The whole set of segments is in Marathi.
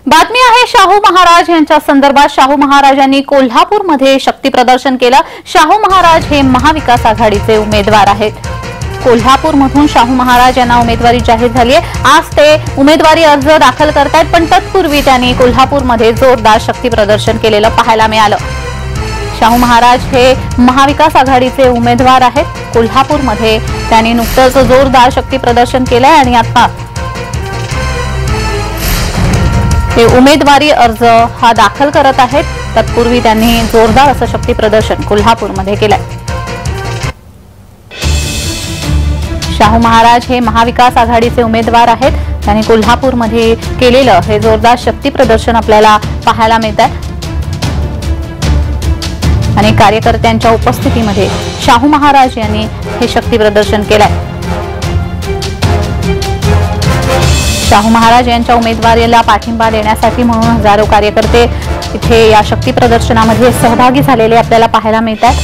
बातमी आहे शाहू महाराज यांच्या संदर्भात। शाहू महाराजांनी कोल्हापूरमध्ये शक्ती प्रदर्शन केलं। शाहू महाराज हे महाविकास आघाडीचे उमेदवार आहेत। कोल्हापूरमधून शाहू महाराज यांना उमेदवारी जाहीर झाली आहे। आज ते उमेदवारी अर्ज दाखल करतायत, पण तत्पूर्वी त्यांनी कोल्हापूरमध्ये जोरदार शक्ती प्रदर्शन केलेलं पाहायला मिळालं। शाहू महाराज हे महाविकास आघाडीचे उमेदवार आहेत। कोल्हापूरमध्ये त्यांनी नुकतंच जोरदार शक्ती प्रदर्शन केलंय आणि आता ते उमेदवारी अर्ज हा दाखल करत आहेत। तत्पूर्वी त्यांनी जोरदार असं शक्ती प्रदर्शन कोल्हापूरमध्ये केलंय। शाहू महाराज हे महाविकास आघाडीचे उमेदवार आहेत। त्यांनी कोल्हापूरमध्ये केलेलं हे जोरदार शक्ती प्रदर्शन आपल्याला पाहायला मिळतंय आणि कार्यकर्त्यांच्या उपस्थितीमध्ये शाहू महाराज यांनी हे शक्ती प्रदर्शन केलंय। शाहू महाराज यांच्या उमेदवारीला पाठिंबा देण्यासाठी म्हणून हजारो कार्यकर्ते इथे या शक्ती प्रदर्शनामध्ये सहभागी झालेले आपल्याला पाहायला मिळतात।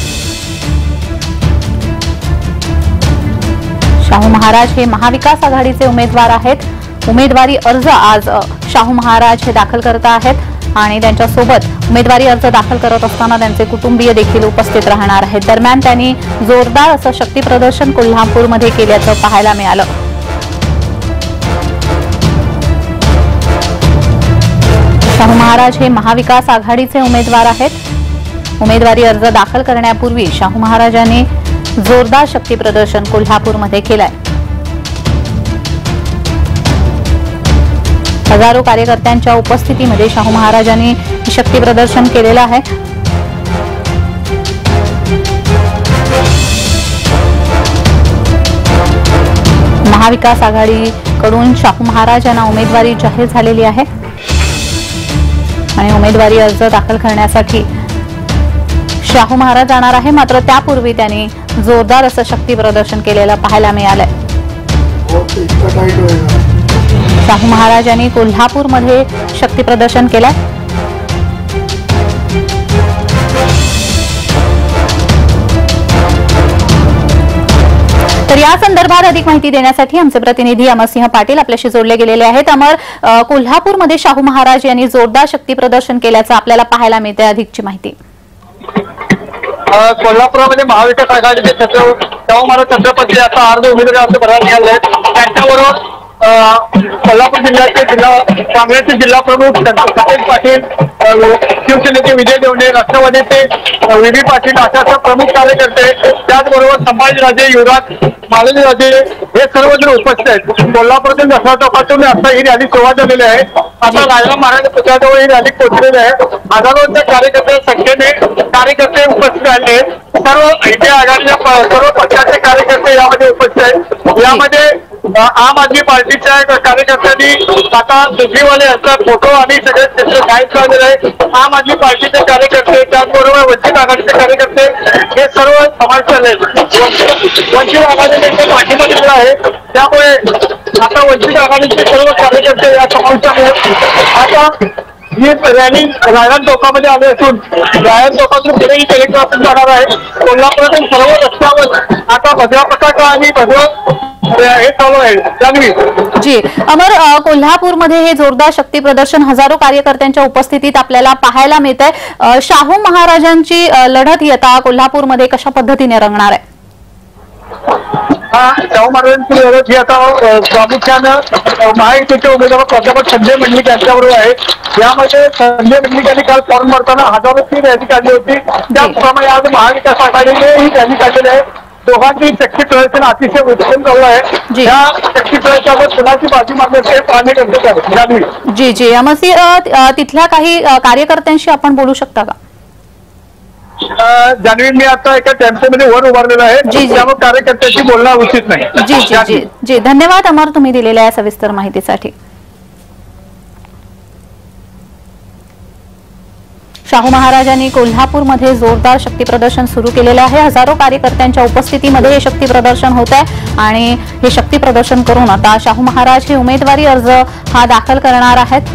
शाहू महाराज हे महाविकास आघाडीचे उमेदवार आहेत। उमेदवारी अर्ज आज शाहू महाराज हे दाखल करत आहेत आणि त्यांच्यासोबत उमेदवारी अर्ज दाखल करत असताना त्यांचे कुटुंबीय देखील उपस्थित राहणार आहेत। दरम्यान त्यांनी जोरदार असं शक्ती प्रदर्शन कोल्हापूरमध्ये केल्याचं पाहायला मिळालं। शाहू महाराज हे महाविकास आघाडीचे उमेदवार आहेत। उमेदवारी अर्ज दाखल करण्यापूर्वी शाहू महाराजांनी जोरदार शक्ती प्रदर्शन कोल्हापूरमध्ये केलंय। हजारो कार्यकर्त्यांच्या उपस्थितीमध्ये शाहू महाराजांनी शक्ती प्रदर्शन केलेलं आहे। महाविकास आघाडीकडून शाहू महाराज यांना उमेदवारी जाहीर झालेली आहे आणि उमेदवारी अर्ज दाखल करण्यासाठी शाहू महाराज जाणार आहे। मात्र त्यापूर्वी त्यांनी जोरदार असं शक्ती प्रदर्शन केलेलं पाहायला मिळालंय। शाहू महाराज यांनी कोल्हापूरमध्ये शक्ती प्रदर्शन केलंय। तर या संदर्भात अधिक माहिती देण्यासाठी आमचे प्रतिनिधी अमरसिंह पाटील आपल्याशी जोडले गेलेले आहेत। अमर, कोल्हापूरमध्ये शाहू महाराज यांनी जोरदार शक्ती प्रदर्शन केल्याचं आपल्याला पाहायला मिळते, अधिकची माहिती। कोल्हापुरामध्ये महाविकास आघाडीचे शाहू महाराज छत्रपती आता अर्ज उमेदवारी अर्ज भरायला निघाले आहेत। त्यांच्याबरोबर कोल्हापूर जिल्ह्याचे काँग्रेसचे जिल्हा प्रमुख सतेज पाटील, शिवसेनेचे विजय देवणे, राष्ट्रवादीचे व्ही पाटील अशा प्रमुख कार्यकर्ते, त्याचबरोबर संभाजीराजे, युवराज मालनीराजे हे सर्वजण उपस्थित आहेत। कोल्हापूरच्या दसरा चौकातून आता ही रॅली सुरुवात झालेली आहे। आता राजाराम महाराज पुतळ्याजवळ ही रॅली पोहोचलेली आहे। हजारोच्या कार्यकर्त्यांच्या संख्येने कार्यकर्ते उपस्थित राहिले आहेत। सर्व इथे आघाडीच्या सर्व पक्षाचे कार्यकर्ते यामध्ये उपस्थित आहेत। यामध्ये आम आदमी पार्टीच्या कार्यकर्त्यांनी आता केजरीवाल यांचा फोटो आणि सगळे चित्र काहीच लावलेलं आहे। आम आदमी पार्टीचे कार्यकर्ते, त्याचबरोबर वंचित आघाडीचे कार्यकर्ते हे सर्व समाविष्ट झाले आहेत। वंचित आघाडीने पाठिंबा दिलेला आहे, त्यामुळे आता वंचित आघाडीचे सर्व कार्यकर्ते या समाविष्ट आहेत। आता ही रॅली रायगड चौकामध्ये आली असून रायगड चौकातून पुढेही कलेक्टर ऑफिस जाणार आहे। कोल्हापुरातील सर्व रस्त्यावर आता भगवा पताका आणि भगवा हे चालू आहे। जान्हवी जी, अमर, कोल्हापूरमध्ये हे जोरदार शक्ती प्रदर्शन हजारो कार्यकर्त्यांच्या उपस्थितीत आपल्याला पाहायला मिळतंय। शाहू महाराजांची लढत ही आता कोल्हापूरमध्ये कशा पद्धतीने रंगणार आहे? शाहू महाराजांची लढत ही आता प्रामुख्यानं महायुतीचे उमेदवार प्राध्यापक संजय मंडलिक यांच्याबरोबर आहे। यामध्ये संजय मंडलिक यांनी काल फॉर्म भरताना हजारोची रॅली काढली होती, त्याचप्रमाणे आज महाविकास आघाडीने ही रॅली काढलेली आहे। दोघांची शक्ती प्रदर्शन अतिशय उत्तम चालू आहे। या शक्ती प्रदर्शनावर कुणाची बाजी मारण्याचे हे पाहणे गरजेचे आहे। जान्हवी जी जी, अमरसिंह, तिथल्या काही कार्यकर्त्यांशी आपण बोलू शकता का? जान्हवी, मी आता एका टेम्पोमध्ये वर उभारलेला आहे, त्यामुळे कार्यकर्त्यांशी बोलणं उचित नाही। जी जी जी जी, धन्यवाद अमर, तुम्ही दिलेल्या या सविस्तर माहितीसाठी। शाहू महाराजांनी कोल्हापूरमध्ये जोरदार शक्ती प्रदर्शन सुरू केलेलं आहे। हजारो कार्यकर्त्यांच्या उपस्थितीमध्ये हे शक्ती प्रदर्शन होत आहे आणि हे शक्ती प्रदर्शन करून आता शाहू महाराज हे उमेदवारी अर्ज हा दाखल करणार आहेत।